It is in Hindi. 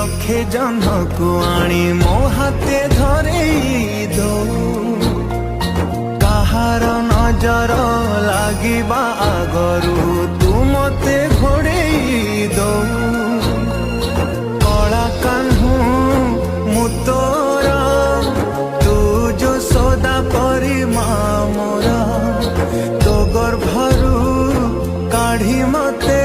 लक्षे जन को आनी मो हाथे धरे दो कहार नजर लागिबा आगरू तू मते घोड़े दो कला कान्हू मु तोरा तू जो सदा परी माँ मोरा तो गर्भरू काढ़ी मते